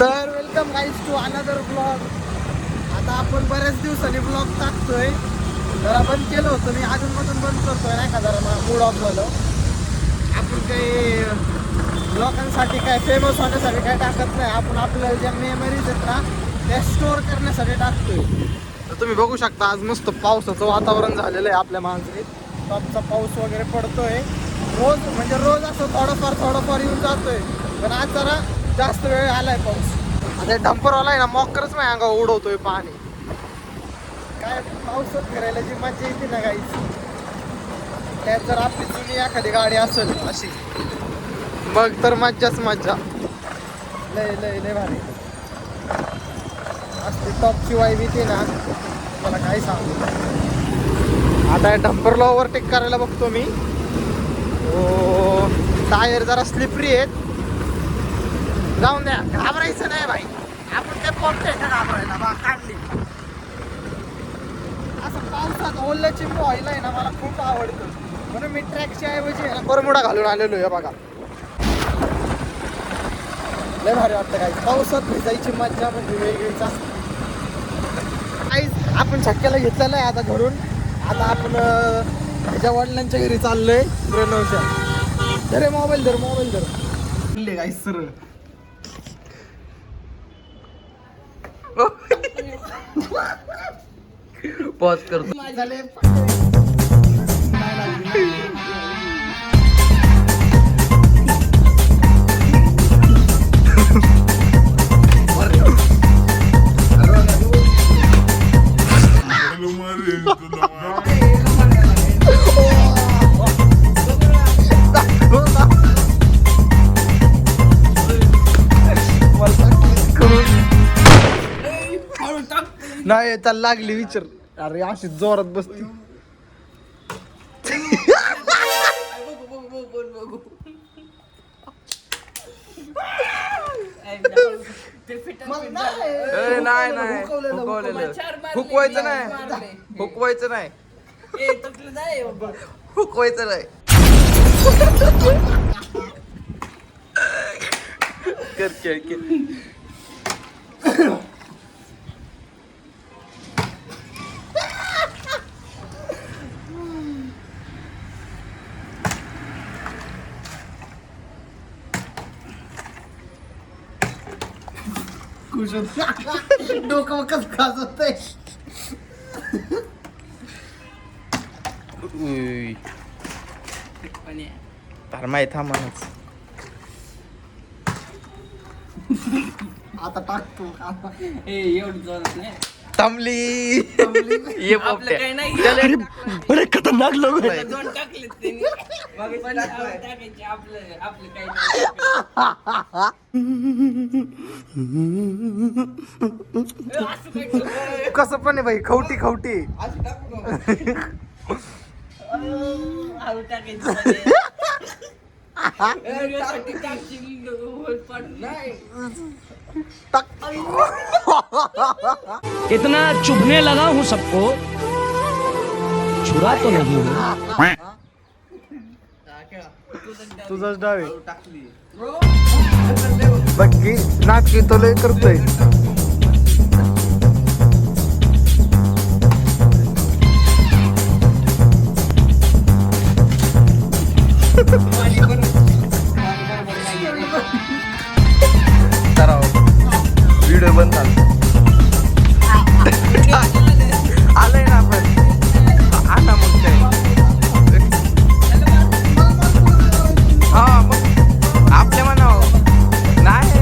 तर welcome guys to another blog. आता आपण बऱ्याच दिवसांनी ब्लॉग टाकतोय. जरा बंद केलं होतं मी, अजूनमधून बंद करतोय नाही का, जरा मूड ऑफ झालं. आपण काही लोकांसाठी काय फेमस होण्यासाठी काय टाकत नाही. आपण आपल्या ज्या मेमरीज आहेत ना त्या स्टोअर करण्यासाठी टाकतोय. तर तुम्ही बघू शकता आज मस्त पावसाचं वातावरण झालेलं आहे आपल्या मांजरीत. टॉपचा पाऊस वगैरे पडतोय रोज, म्हणजे रोज असं थोडंफार येऊन जातोय. पण आज जरा जास्त वेळ आलाय पाऊस. आता डंपरवाला आहे ना मॉकरच नाही अंगावर उडवतोय पाणी. काय पावसात फिरायला जी मजा येते ना गाईच, त्यात जर आपली जुनी एखादी गाडी असेल अशी मग तर मज्जाच मज्जा. लय लय लय भारी असते. टॉपची वाईब येते ना मला काय सांगू. आता डंपरला ओव्हरटेक करायला बघतो मी. टायर जरा स्लिपरी आहेत. जाऊन द्या, घाबरायचं नाही भाई. आपण काय पॉपटे का घाबरायला बा काढली. असं पावसात ओल्या चिंबू व्हायला आहे ना मला खूप आवडतं. म्हणून मी ट्रॅकच्या ऐवजी आहे ना बरमुडा घालून आलेलो आहे बघा. लय भारी वाटतं काय पावसात भिजायची मज्जा म्हणजे वेगळीच असते. काहीच आपण छक्क्याला घेतलेलं आहे आता घरून. आता आपण त्याच्या वडिलांच्या घरी चाललोय प्रणवच्या. धर मोबाईल धर काय सरळ पॉज करतो. नाही त्याला लागली विचार. अरे अशी जोरात बसती. नाही हुकवायचं नाही. डोकं कस खाजवतंय. तर माहित हा म्हणच आता टाकतो. थांबली ये आपलं काही नाही. अरे खतरनाक लोक आहे. दोन टाकलेत त्यांनी. पण टाकायचे आपलं काही नाही. असं काय करतोय? कसं पण आहे भाई, खवटी असं टाकू का? हळू टाकायचं. व्हिडिओसाठी टाकशील, होल पाडून. नाही. इतना चुभने लगा हूँ सबको, छुरा तो नहीं हूँ. तुझाच डावे बाकी नाटकी तो लय करतोय. व्हिडिओ बंद झाला. आलंय ना आपण आणा मग काय. हा मग आपल्या म्हणावं नाही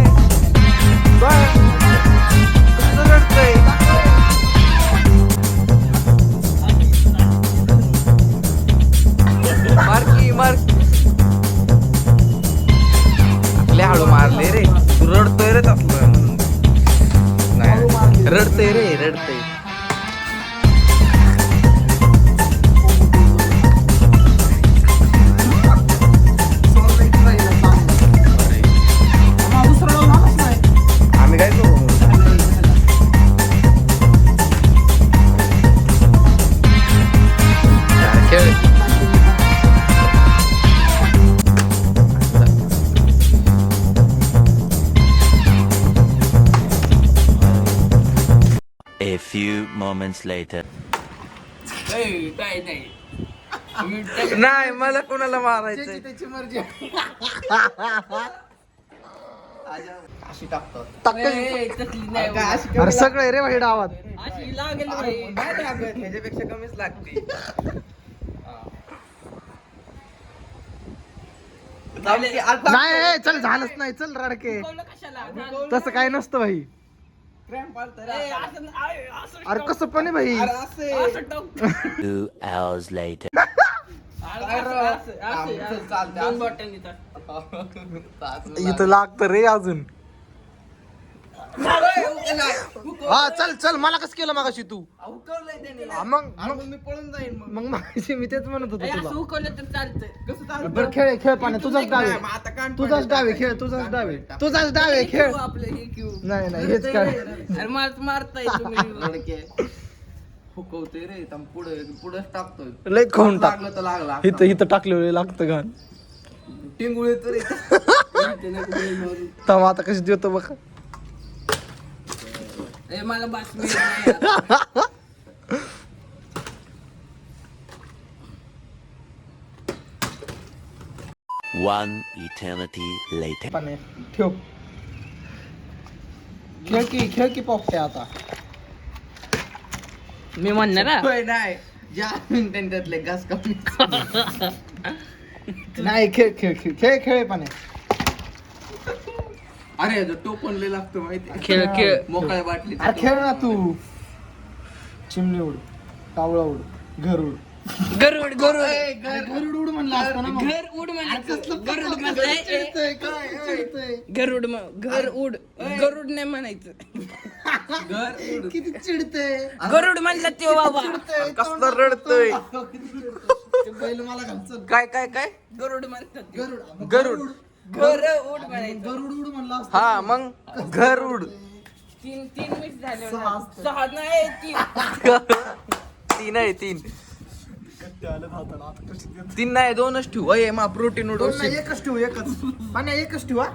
few moments later. ए, काय नाही नाही मला कोणाला मारायचंय ज्याची त्याची मर्जी अशी टाकतात ए, तसली नाही काय अशी अरे सगळे रे भाई डावात अशी लागेल बाई. ह्याच्यापेक्षा कमीच लागते नाही ए, चल झालंच नाही चल रडके शिकवलं कशाला? तसं काय नसतं भाई ए, असं नाही, असं अरे कसं पण आहे भाई असं टाक. 2 hours later. असं. दोन बॉटल देतात. इथं लागतं रे अजून हा चल चल मला कसं केलं मगाशी तू हा, मग मी पळून जाईन मग मगाशी मी तेच म्हणत होतो ए, असं तुला उकळलं तर चालतंय. कसं बरं खेळ खेळ पाण्या तुझाच डाव आहे आता कान तुझाच डाव आहे खेळ तुझाच डाव आहे तुझाच डाव आहे खेळ क्यू आपलं हे क्यू. नाही नाही हेच काय अरे मारताय तुम्ही. फुकवते रे पुढे पुढेच टाकतोय लय खाऊन टाक लागलं तर लागला इथं इथं टाकलेलं लागतं घाण टिंगुळे तरी थांब आता कशी देतो बघ ए, मला बातमी नाही आता. 1 eternity later. पाण्या ठेव खेळ की पोपटे आता मी म्हणणार हा. होय नाही ज्या मिनिटांनी त्यातले घास कमी नाही खेळ खेळ खेळ खेळ खेळ पाण्या अरे जो टोपण लय लागतो माहिती खेळ खेळ मोकळ्या बाटली अरे खेळ ना तू चिमणी उड कावळा उड घर उड गरुड गरुड गरुड उड म्हणलं असतं ना मग. घर उड म्हणायचं. गरुड म्हणताय ए, चिडतंय, काय चिडतंय. गरुड घर उड गरुड नाही म्हणायचं. किती चिडतंय गरुड म्हणलं ते बाबा. चिडतंय, कसलं तोंडात रडतंय. बघतो. किती चिडतंय. ते बैल मला घालचं काय काय काय गरुड म्हणतात ते. गरुड गरुड घर उड म्हणायचं. गरुड उड म्हणलं असतं हा मग घर उड तीन मिक्स झाले सहा असतं. 6 नाही 3. 3 आहे 3 3 नाही 2च ठेवू अय मा प्रोटीन उड दोन नाही, एकच ठेवू एकच पाण्या एकच ठेवू हा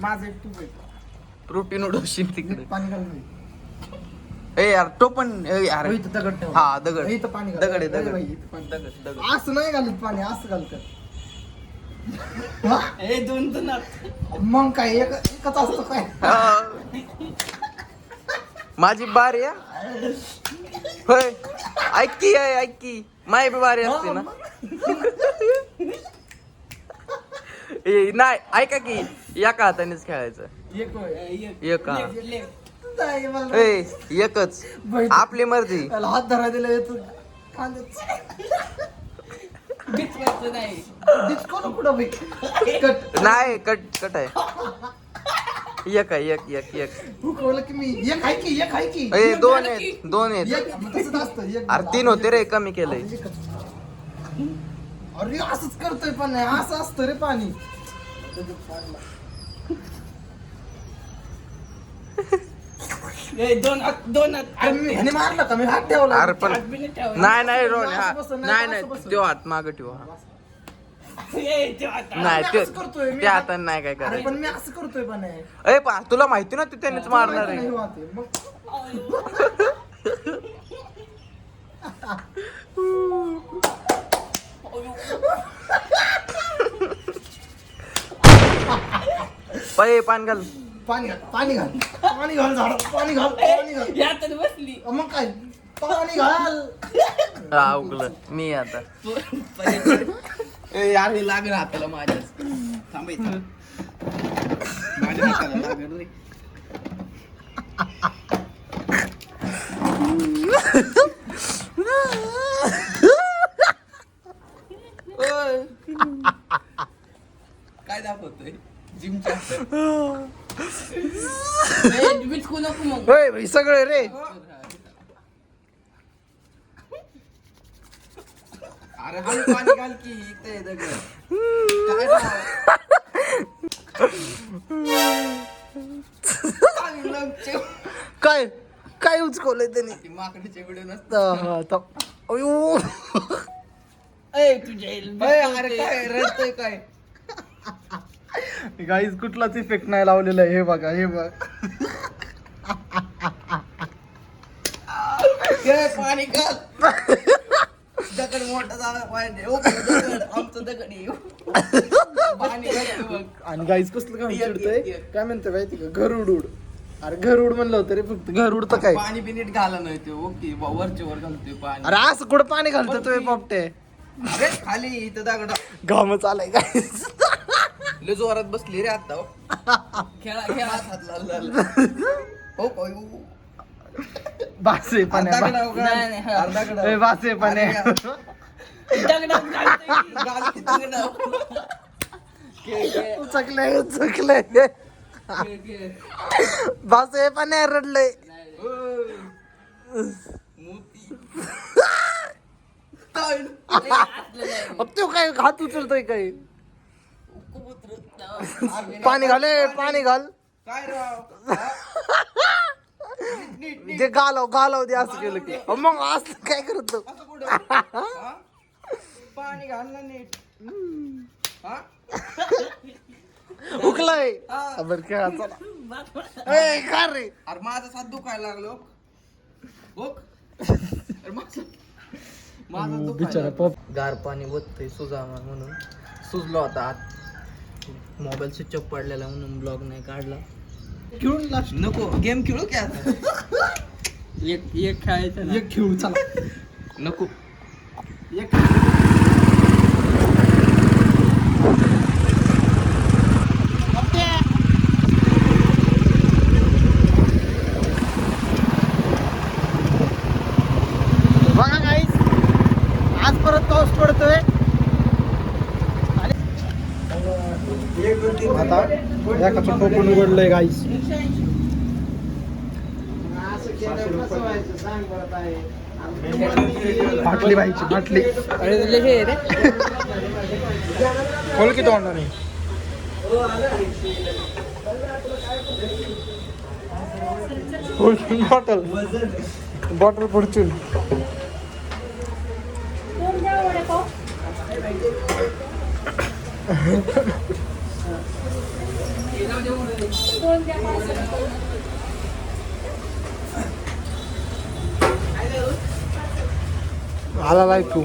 माझं एक तू घे. प्रोटीन उडवशील तिकडे पाणी घाल नाही. ए यार टोपण ए यार हो, इथं दगड ठेव हा दगड इथं पाणी घाल. दगड आहे, ए, दगड. बाई, इथं पाणी. दगड दगड असं नाही घालत पाणी असं घालत ए 2 मग काय एकच असतं काय हा. माझी बारी आहे होय ऐक की ऐक की माय बी बारी असते ना ए नाही ऐका की एका हातानेच खेळायचं एक हा नाही, मला ए एकच बाई, आपली मर्जी त्याला हात धरायला दिला येतो कांद्यात नाही. डिस्को ना कुठं बाई कट नाही कट कट आहे एक आहे एक हुकवलं की मी एक आहे की एक आहे की ए दोन आहेत एक मग तसंच असतं एक अरे 3 होते रे कमी केलंय अरे असंच करतोय पण नाही असं असतं रे पाणी ए, दोन हात अरे मी ह्याने मारलं का मी हात ठेवला अरे पण हात बी नाही ठेवायचे. नाही रोन असं हा बसून नाही नाही, असं नाही बसून. तो हात माग ठेवा ए, ते हात. नाही मी ते असं करतोय, मी त्या हात- हाताने नाही काय अरे करायचं पण मी असं करतोय पण नाही ए पा तुला माहिती ना तू त्यानेच मारणार नाही आहे वाहते. मग पै पान घाल पाणी घाल पाणी घाल पाणी घाल झाड पाणी घाल पाणी घाल यातच बसली. मग काय पाणी घाल हा उगलं मी आता ए यार हे लागलं हाताला माझ्याच थांबायचं माझ्या हाताला लागलं रे ओय. काय दाखवतोय जिमच्या ए, बिचकू नको मग. होय भाई सगळे रे अरे हळू पाणी घाल की इथे दगड काय राव? पाणी लागते. काय काय उचकवलंय त्यांनी ती माकडीचे व्हिडिओ नसतं अयो ए, तुझ्या अरे काय रडतोय काय गाईज कुठलाच इफेक्ट नाही लावलेला आहे हे बघा हे बघ पाणी घाल दगड मोठा झाला पाहिजे दगड आमचं दगड येऊ पाणी घाल बघ. आणि गाईज कसलं काम एक, चिडतंय एक. काय म्हणते माहिती का गरुड उड. अरे गरुड म्हणलं होतं रे फक्त गरुड तर काय. पाणी बिनीट घाला नाही ते ओके वरच्या वर घालतोय पाणी अरे असं कुठं पाणी घालतो तुम्ही पोपटे. अरे खाली इथं दगड घाम चालाय गाईज. लय जोरात बसली रे आता हो. खेळा हात लाल हो काय बासे पाण्या नाही, नाही, हा. ए, बासे पाण्या दगडात घालतोय की. चकले चकले बासे पाण्या रडलंय. अब तो काय हात उचलतोय काय. पाणी घाले पाणी घाल. काय राव जे गालव गालव दे असं केलं की मग असं काय करतो. असं कुठं हा? पाणी घाल ना नीट हा उकलय हा. बरं खेळा चला. ए का रे अरे माझा हात दुखायला लागलो बघ अरे माझा दुखायला बिचारा लागलो. पप. गार पाणी ओततंय सुजामा म्हणून सुजलो होता आत मोबाईल स्विच ऑफ पडलेला म्हणून ब्लॉग नाही काढला. खेळून लास्ट नको गेम खेळू की आता एक खेळायचं ना. एक खेळू चला. नको एक बघा गाईस आज परत पाऊस पडतोय. आता एकाचं टोपण उघडलंय गाईस. बाटली बाईची बाटली अरे तुझे हे रे खोल की तोंडाने. Bottle bottle Fortune. आला बायको